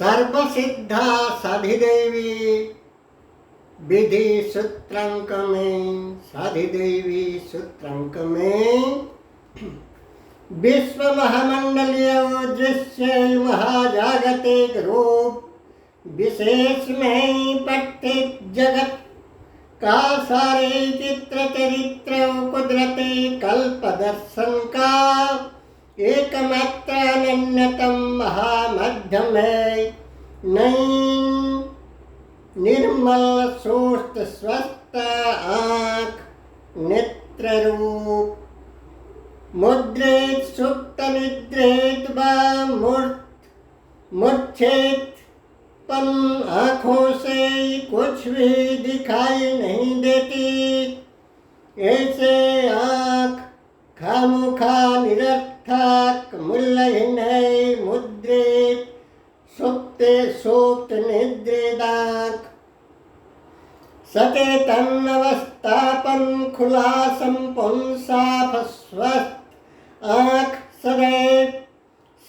सर्वसिद्धा साधिदेवी विधि सूत्रंक में, साधिदेवी सूत्रंक में विश्व महामंडलीय दृश्य महाजागतिक रूप विशेष में पठित जगत का सारे चित्र चरित्र कुदरती कल्प दर्शन का एकमात्र अनन्यतम महामाध्यम है। नई निर्मल सुस्त स्वस्थ आँख नेत्र रूप मुद्रित सुप्त निद्रित व मूर्छित पन आँखों से कुछ भी दिखाई नहीं देती। ऐसे आँख खामोखा निरर्थक मूल्यहीन है। मुद्रित सुप्ते सुप्त निद्रित आँख सचेतन अवस्थापन खुला संपूर्ण साफ स्वस्थ आँख सदैव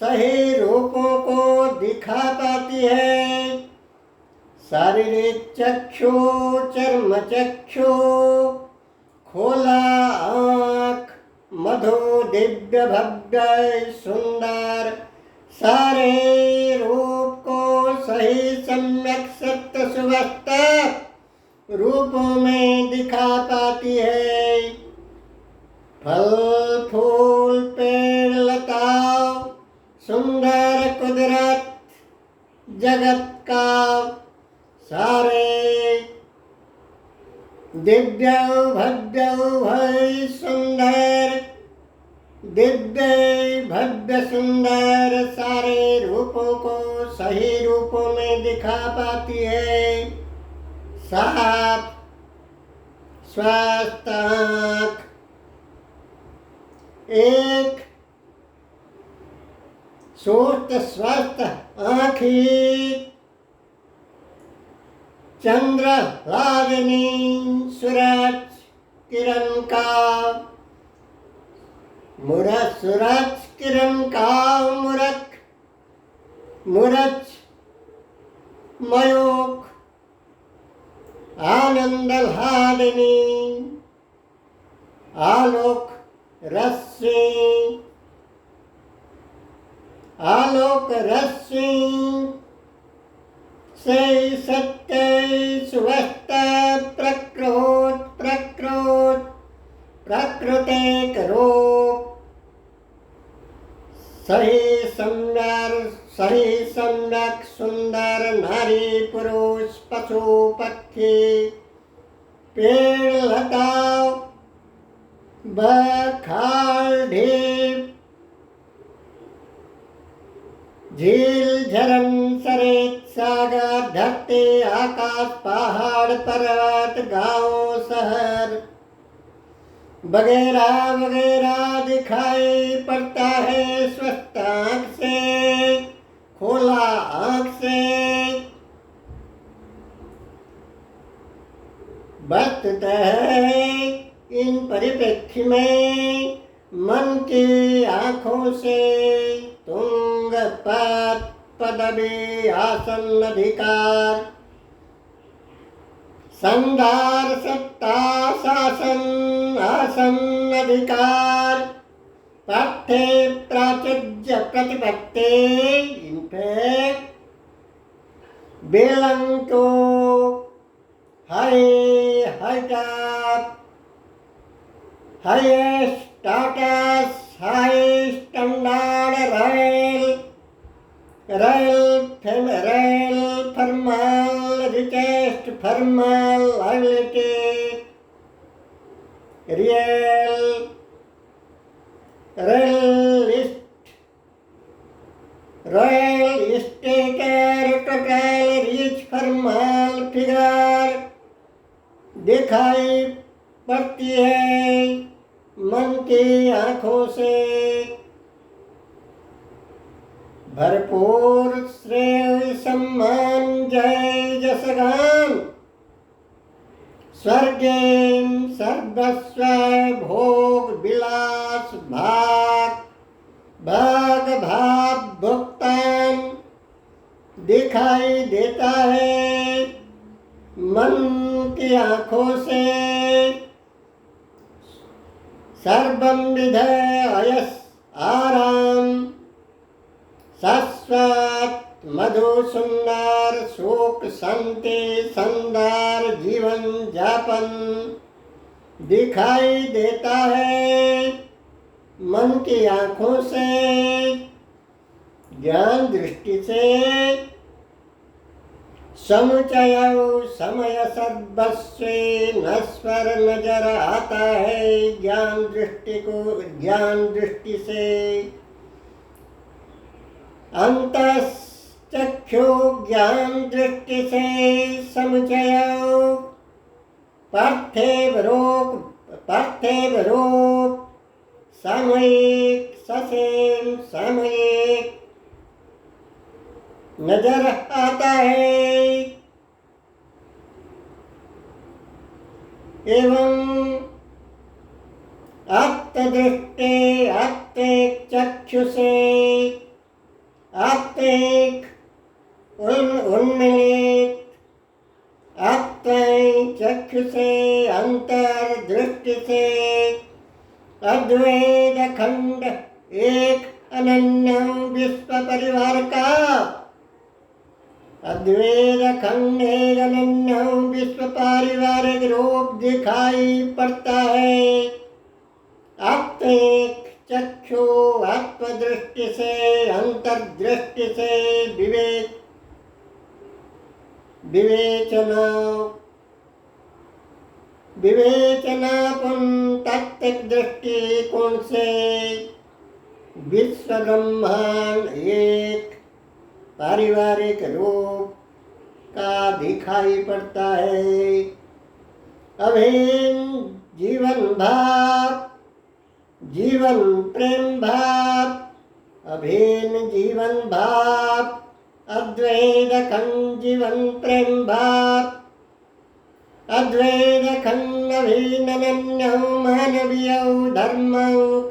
सही रूपों को दिखा पाती है। शारीरिक चक्षु चर्म चक्षु खोला आँख मधु दिव्य भव्य सुंदर सारे रूप को सही सम्यक सत्य सुवस्थ रूपों में दिखा पाती है। फल फूल पेड़ लताओं सुंदर कुदरत जगत का सारे दिव्य भव्य भय सुंदर दिव्य भव्य सुंदर सारे रूपों को सही रूपों में दिखा पाती है। साफ स्वस्थ आँख एक सुस्त स्वस्थ आँख ही चंद्र लागिनी सूरज किरण का सूरज किरण का मूरज मयूख आनंद लागिनी आलोक रश्मि से सत्य सुवस्थ प्राकृतिक रूप सही सम्यक सुंदर नारी पुरुष पशु पक्षी पेड़ लता खाल ढीप झील झरन सरेत सागर धरती आकाश पहाड़ पर्वत गांव शहर वगैरह वगैरह दिखाई पड़ता है। स्वस्थ आँख से खोला आँख से वस्तुतः इन परिप्रेक्ष्य में मन की आँखों से तुंग पद पदवी आसन अधिकार संदार सत्ता शासन आसन अधिकार पाठ्य प्राचुर्य प्रतिपत्ति in fact belong to highest status, high standard, royal formal, richest formal ability, royal stature, total rich formal figure दिखाई पड़ती है मन की आँखों से। भरपूर श्रेय सम्मान जय जसगान स्वर्गेम सर्वस्व भोग विलास भाग भाग भाव भुगतान दिखाई देता है। मन की आँखों से सर्वम विधय अयस आराम, शाश्वत मधु सुंदर सुख शांति संदर जीवन जापन दिखाई देता है। मन की आँखों से, ज्ञान दृष्टि से समुचय समय सर्वस्व नश्वर नजर आता है। ज्ञान दृष्टि से अंतश्चक्षु ज्ञान दृष्टि से समुचय पार्थेव रूप सामयिक ससेम सामयिक नजर आता है। एवं आत्मदृष्टि आत्मिक चक्षु से आत्मिक उन्मिलित आत्मिक चक्षु से अंतर्दृष्टि से अद्वैत खंड एक अनन्य विश्व परिवार का अद्वैत खंड एक अनन्य विश्व पारिवारिक रूप दिखाई पड़ता है। आत्मिक चक्षु आत्मदृष्टि से अंतर्दृष्टि से विवेचनापन तात्विक दृष्टिकोण से विश्व ब्रह्मांड एक पारिवारिक रूप का दिखाई पड़ता है। अभिन्न जीवन भाव, जीवन प्रेम भाव, अभिन्न जीवन भाव, अद्वैत खंड जीवन प्रेम भाव, अद्वैत खंड अभिन्न मानवीय धर्म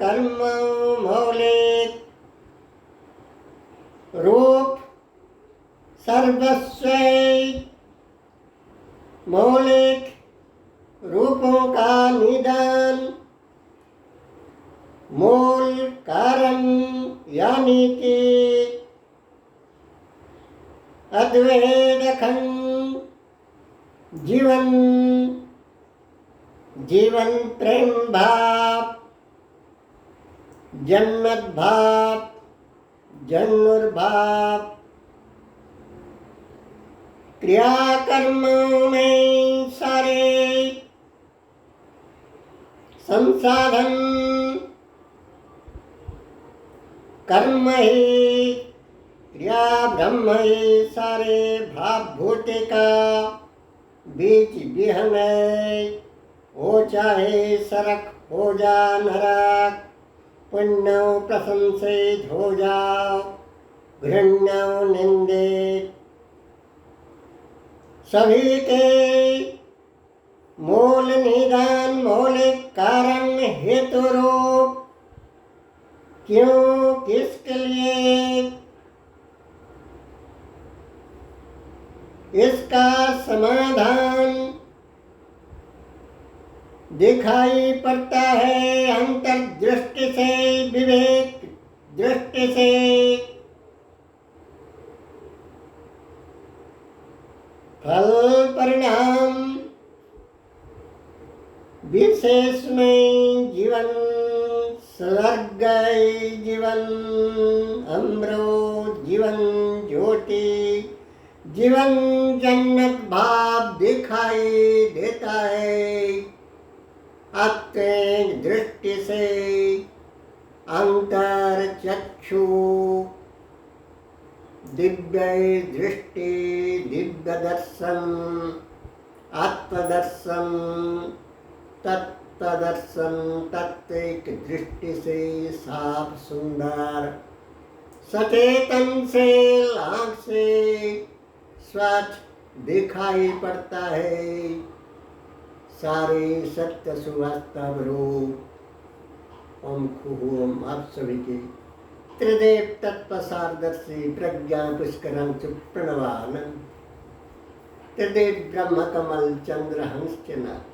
कर्म मौलिक रूप सर्वस्व मौलिक रूपों का निदान मूल कारण यानी कि अद्वैत खंड जीवन प्रेम भाव, जन्नत भाव, जन्नुर्भाव, क्रिया कर्म में सारे संसाधन कर्म ही क्रिया ब्रह्म ही सारे भाव भूते का बीच विहन है। हो चाहे सरक हो जा नरक, पुण्य प्रशंसित हो जाओ घृण्य निंदित, सभी के मूल निदान मौलिक कारण हेतु रूप क्यों किसके लिए इसका समाधान दिखाई पड़ता है। अंतर्दृष्टि से विवेक दृष्टि से फल परिणाम विशेष में जीवन स्वर्ग जीवन अमृत जीवन ज्योति जीवन जन्नत भाव दिखाई देता है। आत्मिक दृष्टि से अंतर चक्षु दिव्य दृष्टि दिव्य दर्शन आत्मदर्शन तत्वदर्शन तात्विक दृष्टि से साफ सुंदर सचेतन से आँख से स्वच्छ दिखाई पड़ता है। सारे सत्य सुवास्तव रूप ओम खुहू ओम आप सभी के त्रिदेव तत्पसारदर्शी प्रज्ञा पुष्करं प्रणवानंद त्रिदेव ब्रह्म कमल चंद्र हंस के नाथ